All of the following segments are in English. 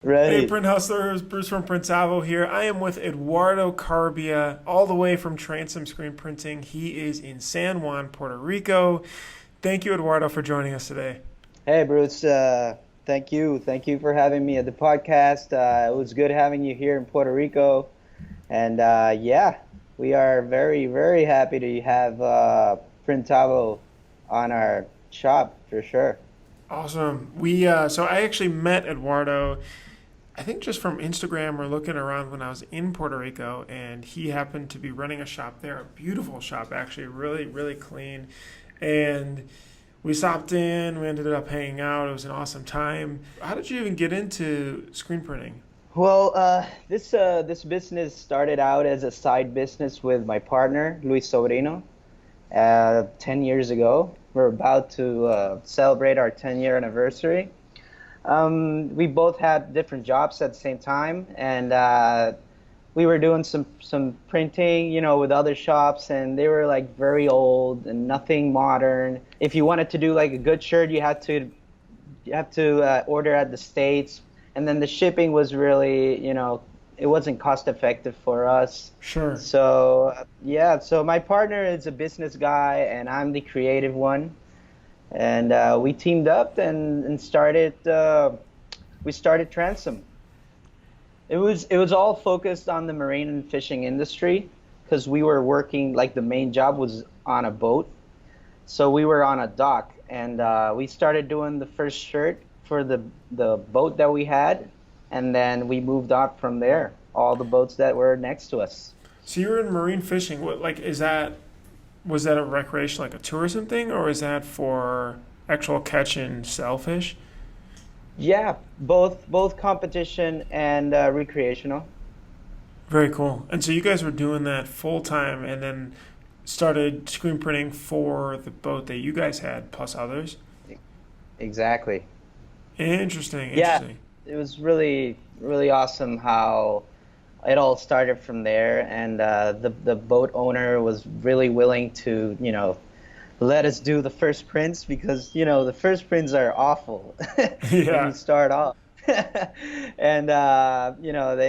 Hey, Right. Print Hustlers, Bruce from Printavo here. I am with Eduardo Carbia, all the way from Transom Screenprinting. He is in San Juan, Puerto Rico. Thank you, Eduardo, for joining us today. Hey, Bruce. Thank you. Thank you for having me at the podcast. It was good having you here in Puerto Rico. And yeah, we are very, very happy to have Printavo on our shop for sure. Awesome. So I actually met Eduardo, I think just from Instagram or looking around when I was in Puerto Rico, and he happened to be running a shop there, a beautiful shop, actually, really, really clean. And we stopped in, we ended up hanging out. It was an awesome time. How did you even get into screen printing? Well, this business started out as a side business with my partner, Luis Sobrino, 10 years ago. We're about to celebrate our 10-year anniversary. We both had different jobs at the same time, and we were doing some printing, with other shops, and they were like very old and nothing modern. If you wanted to do like a good shirt, you have to order at the States, and then the shipping was really, it wasn't cost effective for us. Sure. So yeah, so my partner is a business guy, and I'm the creative one, and we teamed up and started. We started Transom. It was all focused on the marine and fishing industry because we were working like the main job was on a boat, so we were on a dock, and we started doing the first shirt for the boat that we had, and then we moved on from there. All the boats that were next to us. So you were in marine fishing. What like is that? Was that a recreation, like a tourism thing, or is that for actual catch and sell fish? Yeah, both competition and recreational. Very cool. And so you guys were doing that full time, and then started screen printing for the boat that you guys had, plus others. Exactly. Interesting. Yeah, Interesting. it was really really awesome how it all started from there, and the boat owner was really willing to let us do the first prints because the first prints are awful when you Yeah, start off. And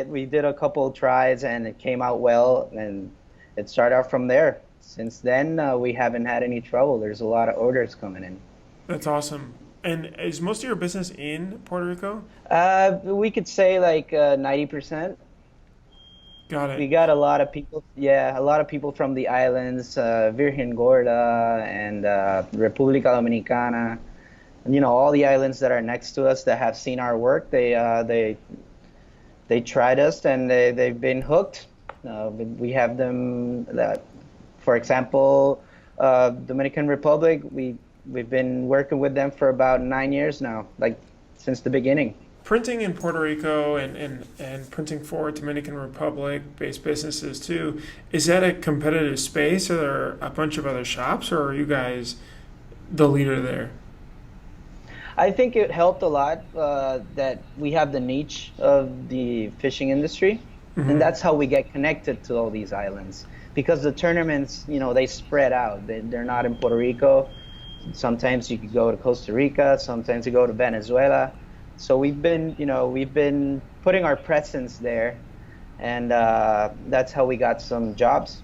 we did a couple tries and it came out well, and it started out from there. Since then, we haven't had any trouble. There's a lot of orders coming in. that's awesome. And is most of your business in Puerto Rico? We could say like 90%. Got We it. got a lot of people, yeah, a lot of people from the islands, Virgen Gorda and República Dominicana, and all the islands that are next to us that have seen our work. They tried us and they've been hooked. We have them that, for example, Dominican Republic. We've been working with them for about 9 years now, like since the beginning. Printing in Puerto Rico and printing for Dominican Republic based businesses too, is that a competitive space? Are there a bunch of other shops, or are you guys the leader there? I think it helped a lot that we have the niche of the fishing industry, and Hmm. that's how we get connected to all these islands. Because the tournaments, they spread out. They're not in Puerto Rico. Sometimes you could go to Costa Rica, sometimes you go to Venezuela. So we've been putting our presence there, and that's how we got some jobs.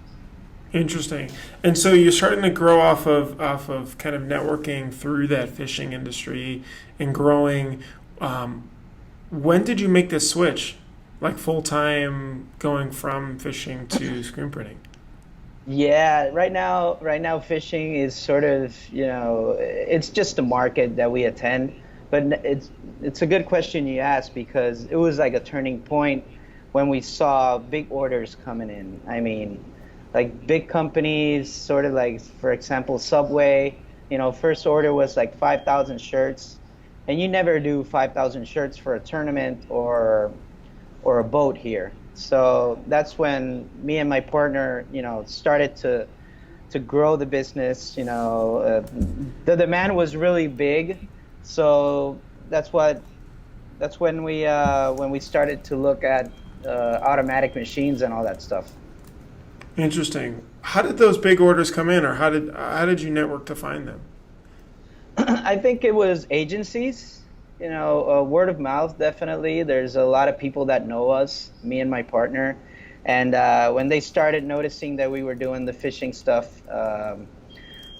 Interesting. And so you're starting to grow off of kind of networking through that fishing industry and growing. Um, when did you make this switch, like full time, going from fishing to screen printing? Yeah, right now fishing is sort of, it's just a market that we attend. But it's a good question you asked because it was like a turning point when we saw big orders coming in. I mean, like big companies, sort of like, for example, Subway, first order was like 5,000 shirts, and you never do 5,000 shirts for a tournament or a boat here. So that's when me and my partner, started to grow the business. The demand was really big, so that's what that's when we started to look at automatic machines and all that stuff. Interesting. How did those big orders come in, or how did you network to find them? I think it was agencies. Word of mouth, definitely. There's a lot of people that know us, me and my partner. And when they started noticing that we were doing the fishing stuff,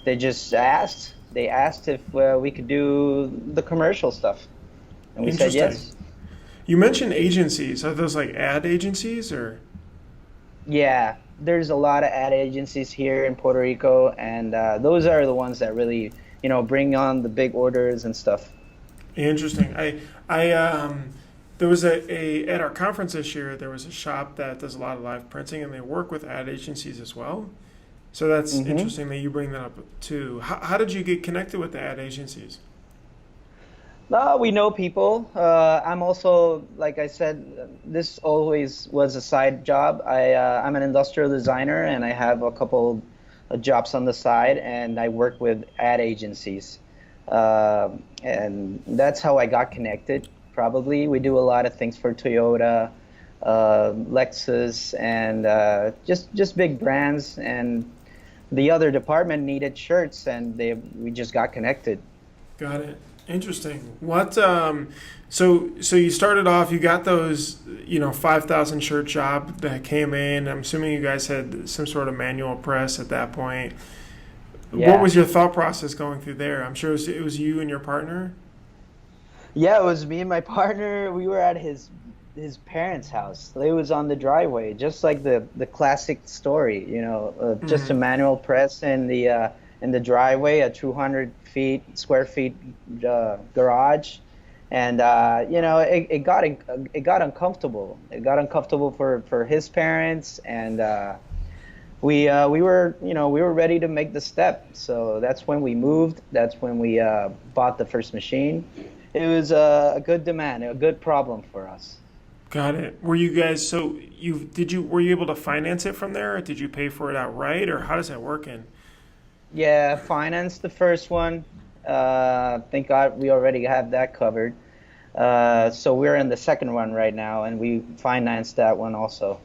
they just asked. They asked if we could do the commercial stuff. And we said Interesting. yes. You mentioned agencies. Are those like ad agencies or? Yeah, there's a lot of ad agencies here in Puerto Rico, and those are the ones that really, bring on the big orders and stuff. Interesting. There was at our conference this year. There was a shop that does a lot of live printing, and they work with ad agencies as well. So that's Hmm. interesting that you bring that up too. How did you get connected with the ad agencies? No, we know people. I'm also, like I said, this always was a side job. I'm an industrial designer, and I have a couple of jobs on the side, and I work with ad agencies. And that's how I got connected. Probably we do a lot of things for Toyota, Lexus, and just big brands. And the other department needed shirts, and we just got connected. Got it. Interesting. So you started off, you got those, 5,000 shirt job that came in. I'm assuming you guys had some sort of manual press at that point. What Yeah. was your thought process going through there? I'm sure it was you and your partner. Yeah, it was me and my partner. We were at his parents' house. It was on the driveway, just like the classic story, just a Hmm. manual press in the driveway, a 200 square feet garage, and it got uncomfortable. It got uncomfortable for his parents, and we were ready to make the step. So that's when we moved. That's when we bought the first machine. It was a good demand, a good problem for us. Got it. Were you guys were you able to finance it from there, or did you pay for it outright, or how does that work in? Yeah, financed the first one. Thank God we already have that covered. So we're in the second one right now, and we financed that one also.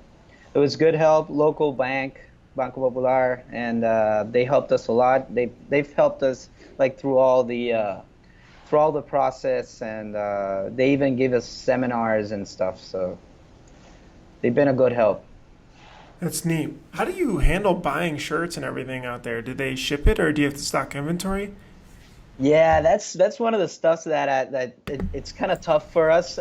It was good help, local bank, Banco Popular, and they helped us a lot. They've helped us like through all the process, and they even give us seminars and stuff. So they've been a good help. That's neat. How do you handle buying shirts and everything out there? Do they ship it, or do you have to stock inventory? Yeah, that's one of the stuffs it's kind of tough for us.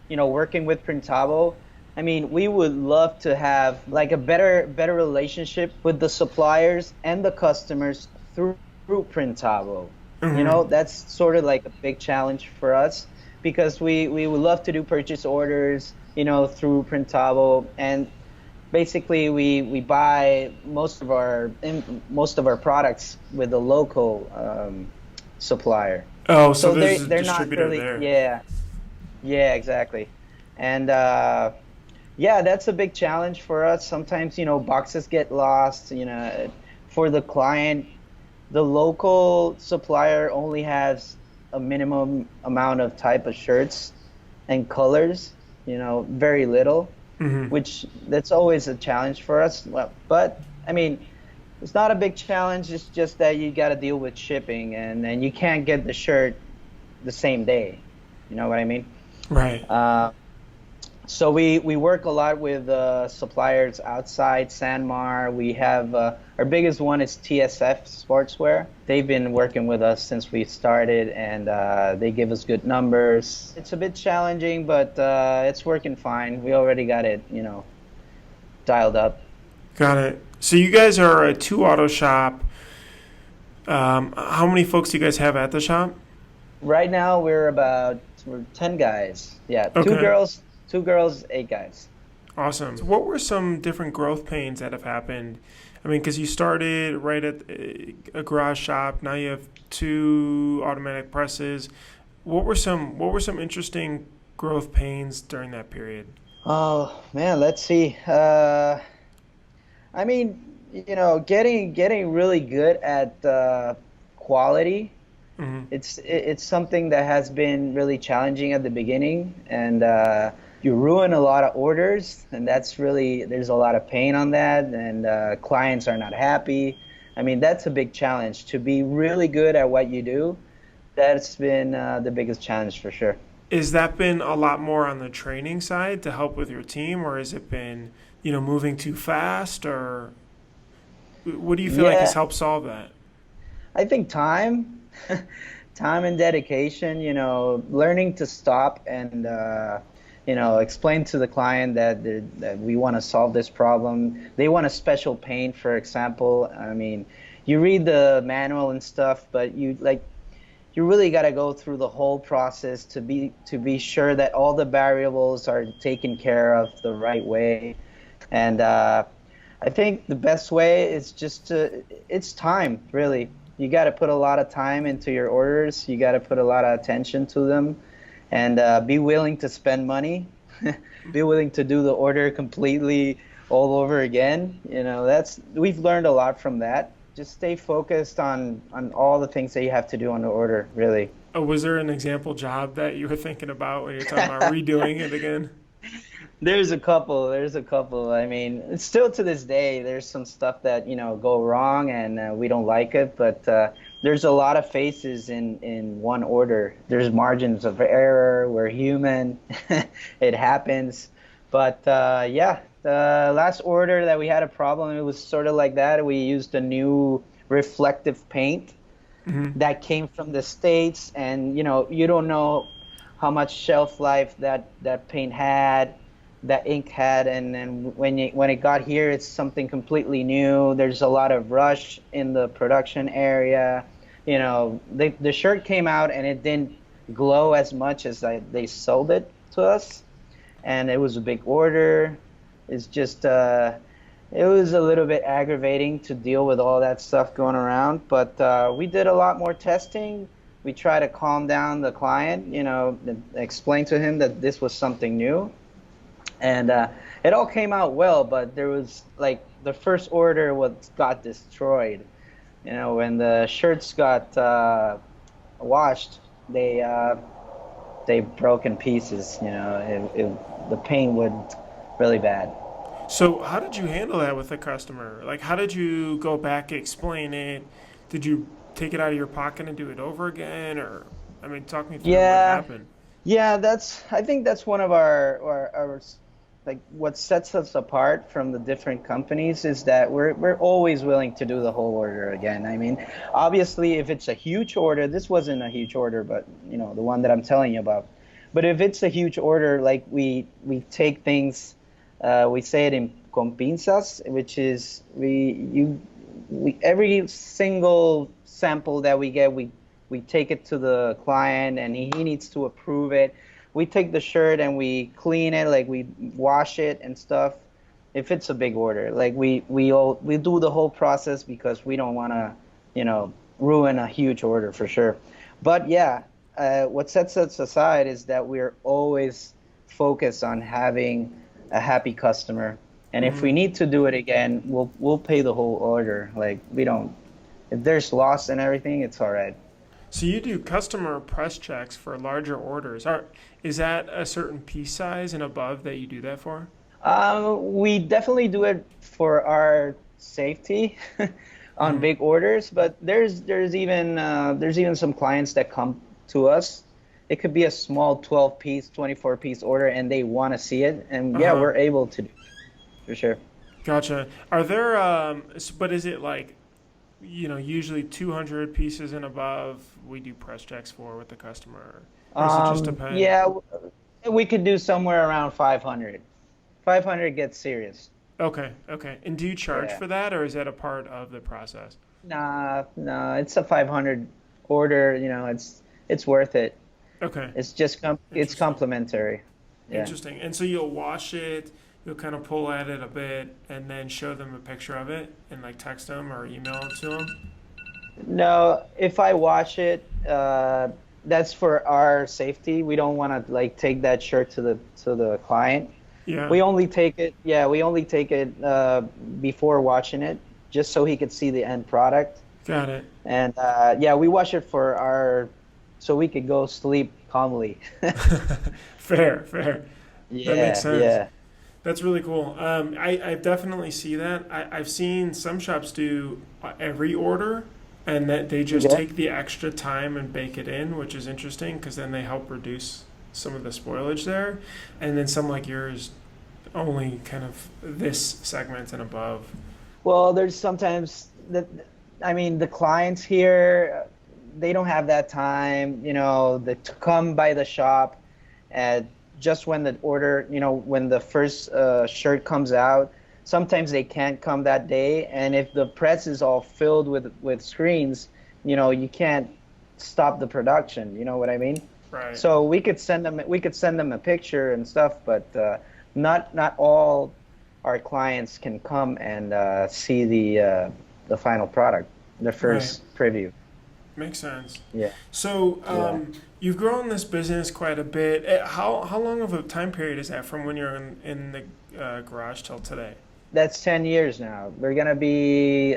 Working with Printavo. I mean, we would love to have like a better relationship with the suppliers and the customers through Printavo. Hmm. That's sort of like a big challenge for us because we would love to do purchase orders, through Printavo, and basically we buy most of our products with a local supplier. Oh, so So there's a they're not distributor really, there. yeah, yeah, exactly. And yeah, that's a big challenge for us. Sometimes, boxes get lost, for the client, the local supplier only has a minimum amount of type of shirts and colors, very little, Hmm. which that's always a challenge for us. But I mean, it's not a big challenge. It's just that you got to deal with shipping, and you can't get the shirt the same day. You know what I mean? Right. Uh, so we work a lot with suppliers outside Sanmar. We have our biggest one is TSF Sportswear. They've been working with us since we started, and they give us good numbers. It's a bit challenging, but it's working fine. We already got it, dialed up. Got it. So you guys are a two auto shop. How many folks do you guys have at the shop? Right now we're 10 guys. Yeah, Okay. two girls, 8 guys. Awesome. So what were some different growth pains that have happened? I mean, because you started right at a garage shop. Now you have two automatic presses. What were some interesting growth pains during that period? Oh man, let's see. I mean, getting really good at quality. Hmm. It's something that has been really challenging at the beginning, and you ruin a lot of orders, and there's a lot of pain on that, and clients are not happy. I mean, that's a big challenge to be really good at what you do. That's been the biggest challenge for sure. Is that been a lot more on the training side to help with your team, or has it been, moving too fast, or what do you feel like has Yeah, helped solve that? I think time, time and dedication, learning to stop and, explain to the client that we want to solve this problem. They want a special paint, for example. I mean, you read the manual and stuff, but you really got to go through the whole process to be sure that all the variables are taken care of the right way. And I think the best way is it's time, really. You got to put a lot of time into your orders. You got to put a lot of attention to them, and be willing to spend money. Be willing to do the order completely all over again. We've learned a lot from that. Just stay focused on all the things that you have to do on the order, really. Oh, was there an example job that you were thinking about when you're talking about redoing it again? There's a couple. There's a couple. I mean, still to this day, there's some stuff that go wrong, and we don't like it. But there's a lot of faces in one order. There's margins of error. We're human. It happens. But yeah, the last order that we had a problem, it was sort of like that. We used a new reflective paint Hmm. that came from the States, and you don't know how much shelf life that paint had, that ink had, and then when it got here, it's something completely new. There's a lot of rush in the production area. The shirt came out and it didn't glow as much as they sold it to us, and it was a big order. It's just it was a little bit aggravating to deal with all that stuff going around, but we did a lot more testing. We try to calm down the client, explain to him that this was something new, and it all came out well. But there was like the first order was got destroyed. When the shirts got washed, they broke in pieces. The paint went really bad. So, how did you handle that with the customer? Like, how did you go back, explain it? Did you take it out of your pocket and do it over again? Or, I mean, talk me through what Yeah, happened. yeah, I think that's one of our like what sets us apart from the different companies is that we're always willing to do the whole order again. I mean, obviously, if it's a huge order, this wasn't a huge order, but the one that I'm telling you about. But if it's a huge order, like we take things, we say it in con pinzas, which is we every single sample that we get, we take it to the client, and he needs to approve it. We take the shirt and we clean it, like we wash it and stuff. If it's a big order, like we do the whole process because we don't want to, ruin a huge order for sure. But yeah, what sets us aside is that we're always focused on having a happy customer. And if we Hmm. need to do it again, we'll pay the whole order. Like we don't, if there's loss and everything, it's all right. So, you do customer press checks for larger orders. Is that a certain piece size and above that you do that for? We definitely do it for our safety on Hmm. big orders, but there's even some clients that come to us. It could be a small 12 piece, 24 piece order, and they want to see it, and Uh yeah, huh. we're able to do it, for sure. Gotcha. Are there, but is it like, usually 200 pieces and above we do press checks for with the customer? Or does it just depend? Yeah, we could do somewhere around 500. 500 gets serious. Okay, okay. And do you charge Yeah. for that, or is that a part of the process? Nah, nah, it's a 500 order, it's worth it. Okay, It's interesting. complimentary. Yeah. Interesting. And so you'll wash it, you'll kind of pull at it a bit, and then show them a picture of it, and like text them or email it to them. No, if I wash it, that's for our safety. We don't want to like take that shirt to the client. Yeah, We only take it before washing it, just so he could see the end product. got it. And yeah, we wash it so we could go sleep calmly. Fair, fair. That makes Yeah, sense. yeah. That's really cool. I definitely see that. I've seen some shops do every order, and that they just Okay. take the extra time and bake it in, which is interesting because then they help reduce some of the spoilage there. And then some like yours only kind of this segment and above. Well, there's sometimes that, I mean, the clients here, they don't have that time, to come by the shop at just when the order, when the first shirt comes out. Sometimes they can't come that day, and if the press is all filled with screens, you can't stop the production. You know what I mean? Right. So we could send them a picture and stuff, but not all our clients can come and see the final product, the Right. first preview. Makes sense. Yeah, So yeah. you've grown this business quite a bit. How long of a time period is that from when you're in the garage till today? That's 10 years now. We're gonna be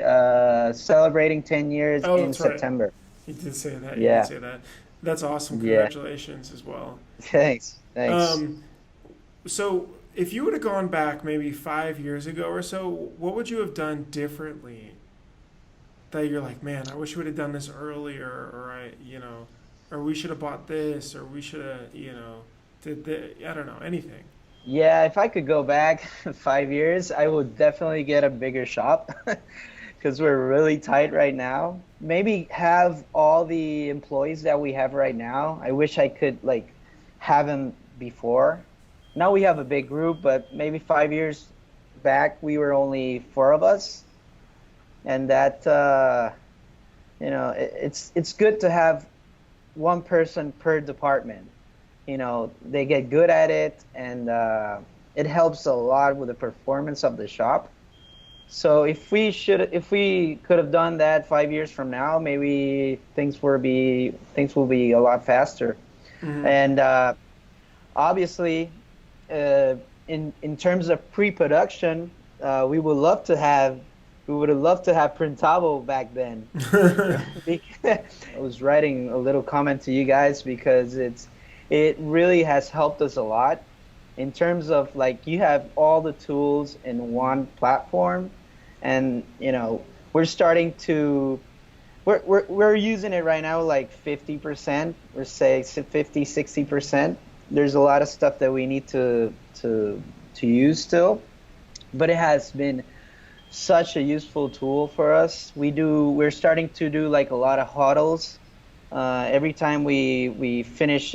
celebrating 10 years Oh, in that's right. September. You did say that. You did Yeah, say that. That's awesome. yeah. Congratulations as well. Thanks, thanks. Um, so if you would have gone back maybe 5 years ago or so, what would you have done differently that you're like, man, I wish we would have done this earlier, or or we should have bought this, or we should have, did the, I don't know, anything. Yeah, if I could go back 5 years, I would definitely get a bigger shop because we're really tight right now. Maybe have all the employees that we have right now. I wish I could like have them before. Now we have a big group, but maybe 5 years back we were only four of us, and that it's good to have one person per department. They get good at it, and it helps a lot with the performance of the shop. So if we could have done that 5 years from now, maybe things will be a lot faster. Hmm. And obviously, uh, in terms of pre-production, we would love to have we would have loved to have Printavo back then. I was writing a little comment to you guys because it really has helped us a lot in terms of like you have all the tools in one platform, and we're starting to we're using it right now like 50%, or say 50, 60%. There's a lot of stuff that we need to use still, but it has been such a useful tool for us. We're starting to do like a lot of huddles. Every time we finish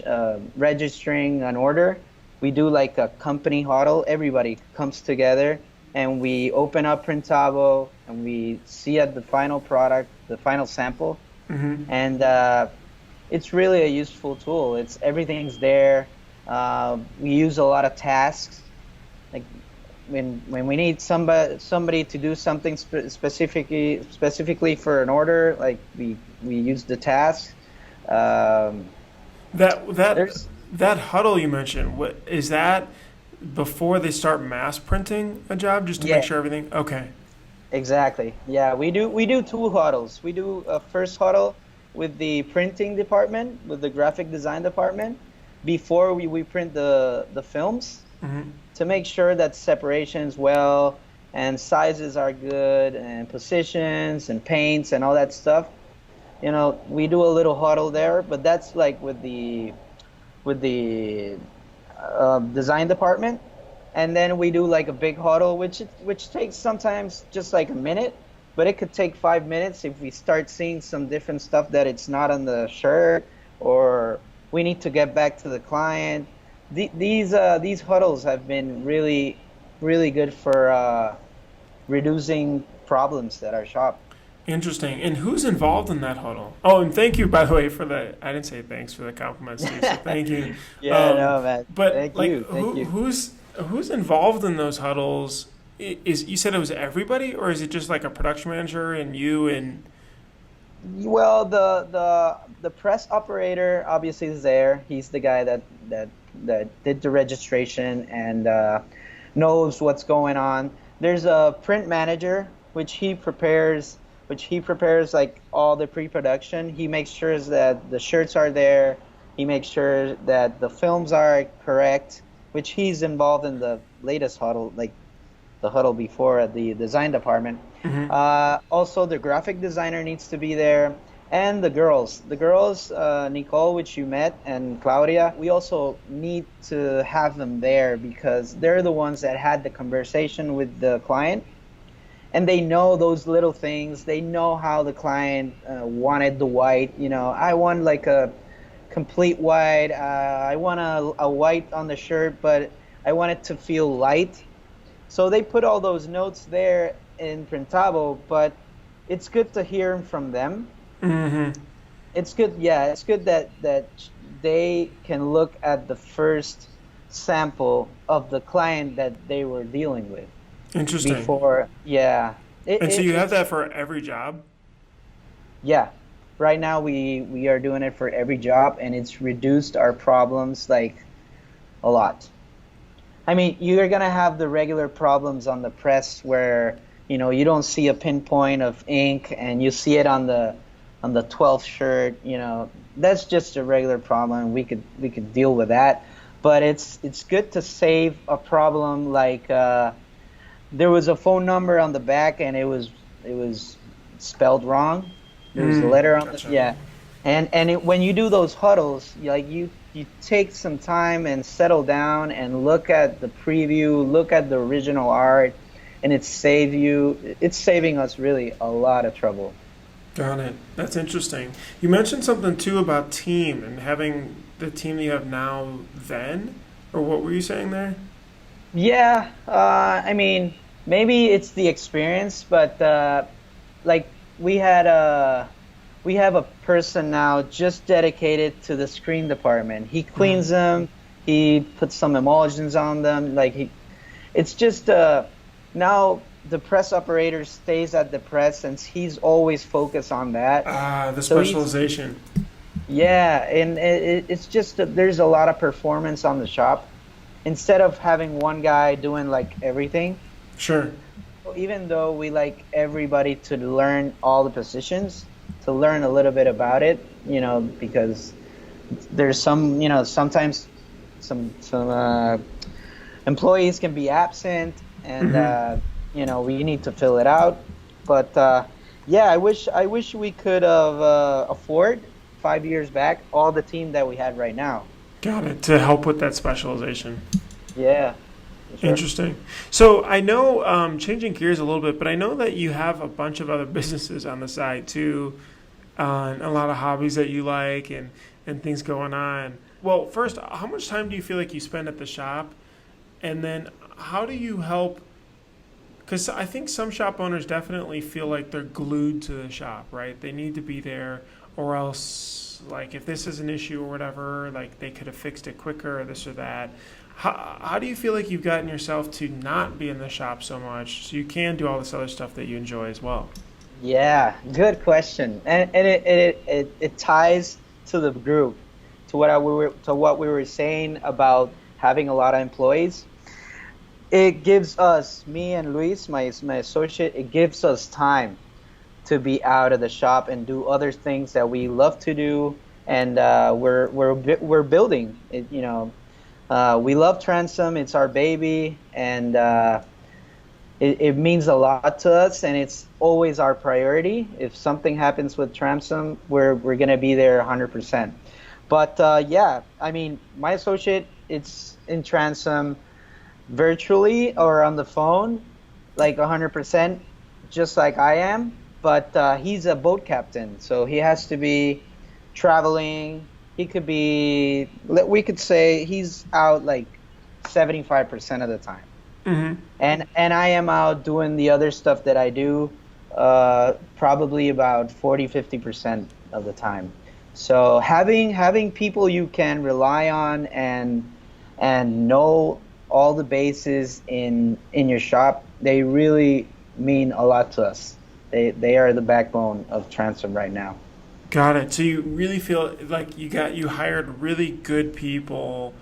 registering an order, we do like a company huddle. Everybody comes together and we open up Printavo and we see at the final product, the final sample, Hmm. and it's really a useful tool. It's everything's there. We use a lot of tasks. Like when we need somebody to do something specifically for an order, like we use the task. Um, That that there's that huddle you mentioned, what is that before they start mass printing a job, just to make Yeah, sure everything? Okay. exactly. Yeah, we do two huddles. We do a first huddle with the printing department, with the graphic design department, before we print the films, Hmm. to make sure that separation's well and sizes are good and positions and paints and all that stuff. We do a little huddle there, but that's like with the design department, and then we do like a big huddle, which takes sometimes just like a minute, but it could take 5 minutes if we start seeing some different stuff that it's not on the shirt, or we need to get back to the client. These huddles have been really really good for reducing problems at our shop. Interesting. And who's involved in that huddle? Oh, and thank you, by the way, for the. I didn't say thanks for the compliments too, so thank you. Yeah, Um, no, man. but Thank like, you, thank you. who's involved in those huddles? Is you said it was everybody, or is it just like a production manager and you and? Well, the press operator obviously is there. He's the guy that did the registration and knows what's going on. There's a print manager which he prepares like all the pre-production. He makes sure that the shirts are there. He makes sure that the films are correct, which he's involved in the latest huddle, like the huddle before at the design department. Hmm. Also, the graphic designer needs to be there, and the girls, Nicole, which you met, and Claudia. We also need to have them there because they're the ones that had the conversation with the client, and they know those little things. They know how the client wanted the white. I want like a complete white. I want a white on the shirt, but I want it to feel light. So they put all those notes there in Printavo, but it's good to hear from them. Hmm. It's good, yeah, it's good that they can look at the first sample of the client that they were dealing with Interesting. before. Yeah, And so you have it's that for every job? yeah. Right now we are doing it for every job, and it's reduced our problems like a lot. I mean, you're gonna have the regular problems on the press where you don't see a pinpoint of ink, and you see it on the 12th shirt. That's just a regular problem. We could deal with that, but it's good to save a problem like there was a phone number on the back, and it was spelled wrong. There was a letter on the, Gotcha. yeah, and when you do those huddles, you take some time and settle down and look at the preview, look at the original art, and it's saving us really a lot of trouble. Got it. That's interesting. You mentioned something too about team and having the team that you have now then, or what were you saying there? Yeah, I mean, maybe it's the experience, but like we had a we have a person now just dedicated to the screen department. He Hmm. cleans them, he puts some emulsions on them. It's just now the press operator stays at the press, and he's always focused on that. Ah, the So he's specialization. yeah, and it's just that there's a lot of performance on the shop instead of having one guy doing like everything. Sure. Even though we like everybody to learn all the positions, to learn a little bit about it, because there's sometimes some employees can be absent, and Hmm. we need to fill it out. But yeah, I wish we could have afford 5 years back all the team that we had right now. Got it. To help with that specialization. Yeah, for sure. Interesting. So I know, changing gears a little bit, but I know that you have a bunch of other businesses on the side too, and a lot of hobbies that you like and things going on. Well, first, how much time do you feel like you spend at the shop? And then how do you help? Because I think some shop owners definitely feel like they're glued to the shop, right? They need to be there, or else, like, if this is an issue or whatever, like, they could have fixed it quicker or this or that. How do you feel like you've gotten yourself to not be in the shop so much so you can do all this other stuff that you enjoy as well? Yeah, good question, and it ties to the group, to what we were saying about having a lot of employees. It gives us, me and Luis, my associate, it gives us time to be out of the shop and do other things that we love to do, and we're building it. We love Transom; it's our baby, and it means a lot to us, and it's always our priority. If something happens with Transom, we're gonna be there 100%. But yeah, I mean, my associate, it's in Transom virtually or on the phone, like 100%, just like I am. But he's a boat captain, so he has to be traveling. He could be, we could say he's out like 75% of the time. Hmm. And I am out doing the other stuff that I do, probably about 40-50% of the time. So having people you can rely on and know all the bases in your shop, they really mean a lot to us. They are the backbone of Transom right now. Got it. So you really feel like you hired really good people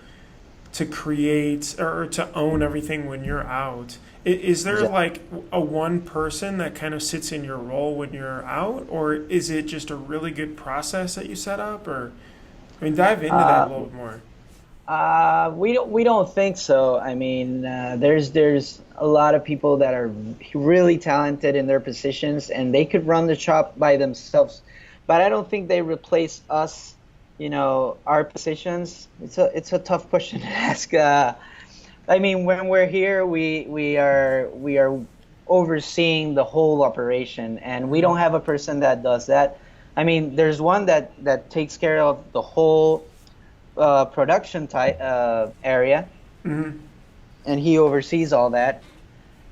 to create or to own everything when you're out. Is there Exactly. like a one person that kind of sits in your role when you're out, or is it just a really good process that you set up? Or I mean, dive into that a Uh, little bit more. We don't think so. I mean, there's a lot of people that are really talented in their positions, and they could run the shop by themselves. But I don't think they replace us. Our positions. It's a tough question to ask. I mean, when we're here, we are overseeing the whole operation, and we don't have a person that does that. I mean, there's one that takes care of the whole production type area, Hmm. and he oversees all that.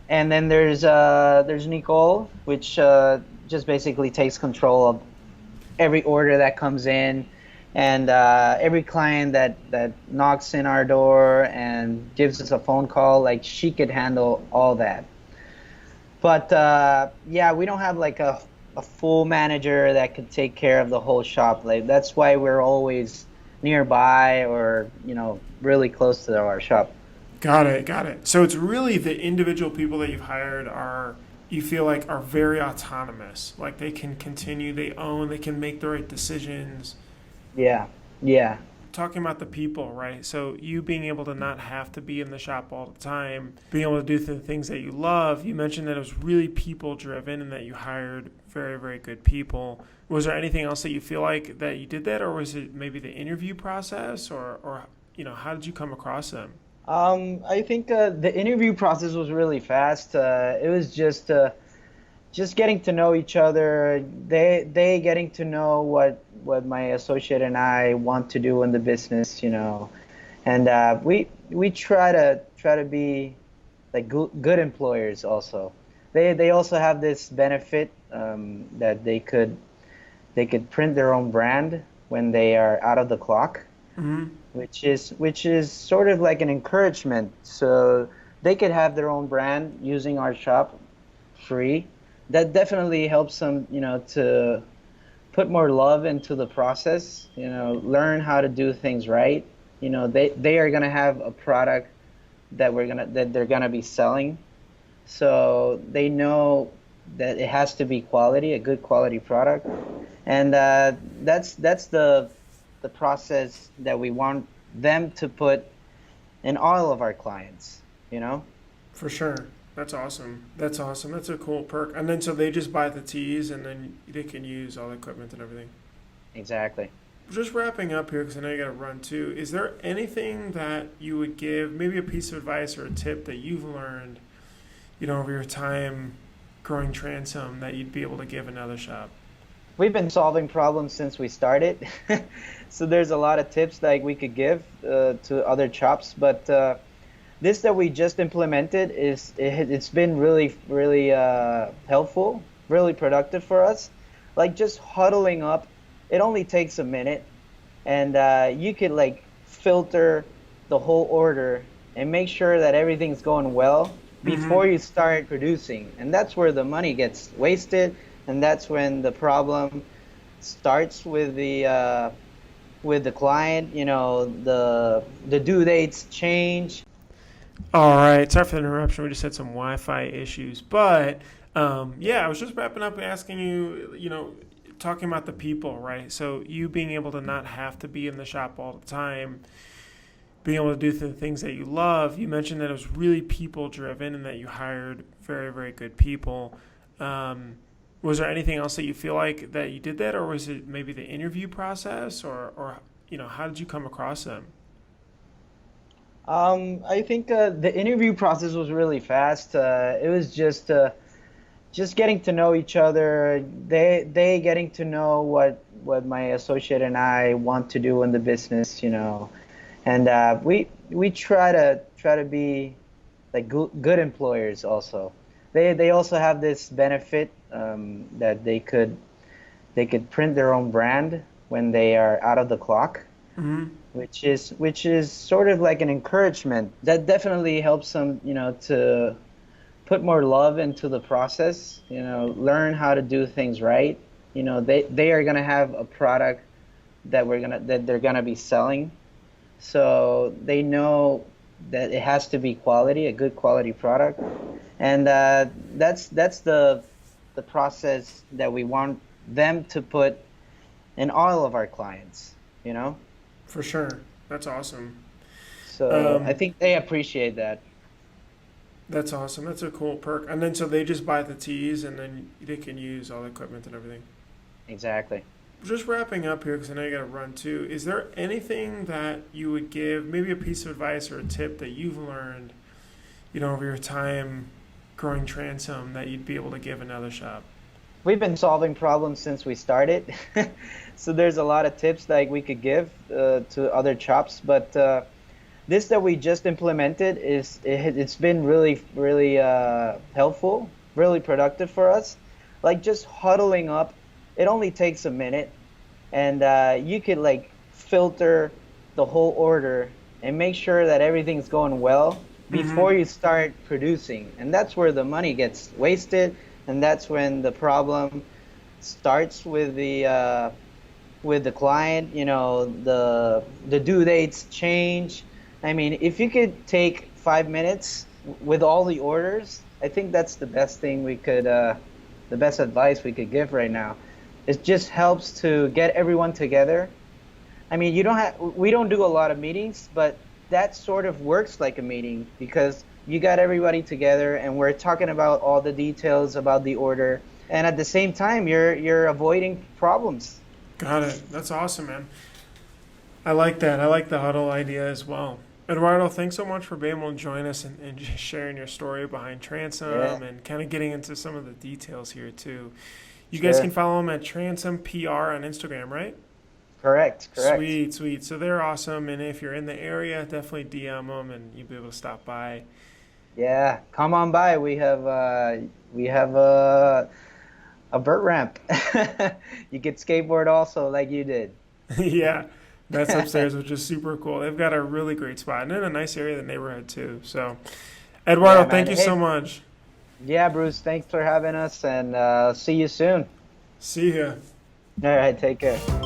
And then there's Nicole, which just basically takes control of every order that comes in, and every client that knocks in our door and gives us a phone call. Like, she could handle all that. But yeah, we don't have like a full manager that could take care of the whole shop. Like, that's why we're always nearby, or really close to our shop. Got it, got it. So it's really the individual people that you've hired are, you feel like, are very autonomous. Like they can continue, they own, they can make the right decisions. Yeah, yeah. Talking about the people, right? So you being able to not have to be in the shop all the time, being able to do the things that you love. You mentioned that it was really people driven and that you hired very, very good people. Was there anything else that you feel like that you did that, or was it maybe the interview process, or how did you come across them? I think the interview process was really fast. It was just getting to know each other. They getting to know what my associate and I want to do in the business, and we try to be like good employers also. They also have this benefit, that they could print their own brand when they are out of the clock, Hmm. which is sort of like an encouragement. So they could have their own brand using our shop free. That definitely helps them, to put more love into the process, learn how to do things right. They are gonna have a product that they're gonna be selling, so they know that it has to be quality, a good quality product, and that's the process that we want them to put in all of our clients. You know? For sure. That's awesome. That's awesome. That's a cool perk. And then so they just buy the teas and then they can use all the equipment and everything. Exactly. Just wrapping up here because I know you got to run too. Is there anything that you would give, maybe a piece of advice or a tip that you've learned, over your time growing Transom that you'd be able to give another shop? We've been solving problems since we started, so there's a lot of tips like we could give to other shops, but this that we just implemented it's been really really helpful, really productive for us. Like, just huddling up, it only takes a minute, and you could like filter the whole order and make sure that everything's going well Mm-hmm. before you start producing. And that's where the money gets wasted, and that's when the problem starts with the client. The due dates change. All right. Sorry for the interruption. We just had some Wi-Fi issues, but yeah, I was just wrapping up and asking you, talking about the people, right? So you being able to not have to be in the shop all the time, being able to do the things that you love. You mentioned that it was really people driven and that you hired very, very good people. Was there anything else that you feel like that you did that, or was it maybe the interview process, or how did you come across them? I think the interview process was really fast. It was just getting to know each other. They getting to know what my associate and I want to do in the business, and we try to be like good employers also. They also have this benefit, that they could print their own brand when they are out of the clock, Mm-hmm. which is sort of like an encouragement. That definitely helps them, to put more love into the process, learn how to do things right. They are gonna have a product that they're gonna be selling, so they know that it has to be quality, a good quality product, and that's the process that we want them to put in all of our clients. For sure. That's awesome. So I think they appreciate that. That's awesome. That's a cool perk. And then so they just buy the tees and then they can use all the equipment and everything. Exactly. Just wrapping up here because I know you got to run too. Is there anything that you would give, maybe a piece of advice or a tip that you've learned, over your time growing Transom that you'd be able to give another shop? We've been solving problems since we started, so there's a lot of tips that we could give to other shops. But this that we just implemented it's been really helpful, really productive for us. Like just huddling up, it only takes a minute, and you could like filter the whole order and make sure that everything's going well before you start producing. And that's where the money gets wasted, and that's when the problem starts with the client. The due dates change. I mean, if you could take 5 minutes with all the orders, I think that's the best thing the best advice we could give right now. It just helps to get everyone together. I mean, we don't do a lot of meetings, but that sort of works like a meeting because you got everybody together and we're talking about all the details about the order, and at the same time you're avoiding problems. Got it. That's awesome, man. I like that. I like the huddle idea as well. Eduardo, thanks so much for being able to join us and just sharing your story behind Transom and kind of getting into some of the details here too. You guys can follow them at Transom PR on Instagram, right? Correct. Sweet. So they're awesome, and if you're in the area, definitely DM them, and you'll be able to stop by. Yeah, come on by. We have a vert ramp. You could skateboard also, like you did. Yeah, that's upstairs, which is super cool. They've got a really great spot, and in a nice area of the neighborhood too. So, Eduardo, thank you so much. Yeah, Bruce, thanks for having us, and see you soon. See ya. All right, take care.